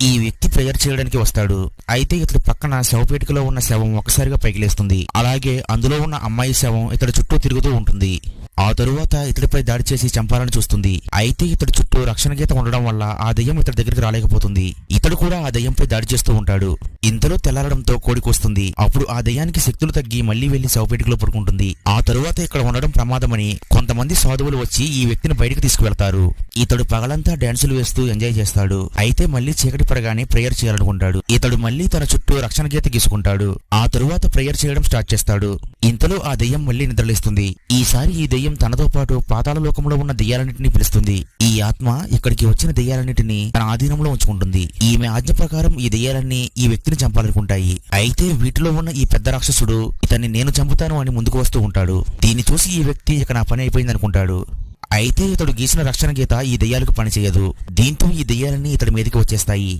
ఈ వ్యక్తి ప్రేయర్ చేయడానికి వస్తాడు. అయితే ఇతడి పక్కన శవపేటికలో ఉన్న శవం ఒకసారిగా పైకి లేస్తుంది. అలాగే అందులో ఉన్న అమ్మాయి శవం ఇతడి చుట్టూ తిరుగుతూ ఉంటుంది. ఆ తరువాత ఇతడిపై దాడి చేసి చంపాలని చూస్తుంది. అయితే ఇతడి చుట్టూ రక్షణ గీత ఉండడం వల్ల ఆ దెయ్యం ఇతడి దగ్గరికి రాలేకపోతుంది. ఇతడు కూడా ఆ దెయ్యంపై దాడి చేస్తూ ఉంటాడు. ఇంతలో తెల్లారడంతో కోడికొస్తుంది. అప్పుడు ఆ దెయ్యానికి శక్తులు తగ్గి మళ్లీ వెళ్లి శవపేటికలో పడుకుంటుంది. ఆ తరువాత ఇక్కడ ఉండడం ప్రమాదమని కొంతమంది సాధువులు వచ్చి ఈ వ్యక్తిని బయటకు తీసుకువెళ్తారు. ఇతడు పగలంతా డాన్సులు వేస్తూ ఎంజాయ్ చేస్తాడు. అయితే మళ్లీ చీకటి పడగానే ప్రేయర్ చేయాలనుకుంటాడు. ఇతడు మళ్లీ తన చుట్టూ రక్షణ గీత గీసుకుంటాడు. ఆ తరువాత ప్రేయర్ చేయడం స్టార్ట్ చేస్తాడు. ఇంతలో ఆ దెయ్యం మళ్లీ నిద్రలేస్తుంది. ఈసారి ఈ దెయ్యం తనతో పాటు పాతాళ లోకంలో ఉన్న దెయ్యాలన్నింటినీ పిలుస్తుంది. ఈ ఆత్మ ఇక్కడికి వచ్చిన దెయ్యాలన్నింటినీ తన ఆధీనంలో ఉంచుకుంటుంది. ఈమె ఆజ్ఞ ప్రకారం ఈ దెయ్యాలన్నీ ఈ వ్యక్తిని చంపాలనుకుంటాయి. అయితే వీటిలో ఉన్న ఈ పెద్ద రాక్షసుడు ఇతన్ని నేను చంపుతాను అని ముందుకు వస్తూ ఉంటాడు. దీన్ని చూసి ఈ వ్యక్తి ఇక నా పని అయిపోయింది అనుకుంటాడు. అయితే ఇతడు గీసిన రక్షణ గీత ఈ దెయ్యాలకు పనిచేయదు. దీంతో ఈ దెయ్యాలన్నీ ఇతడి మీదకి వచ్చేస్తాయి.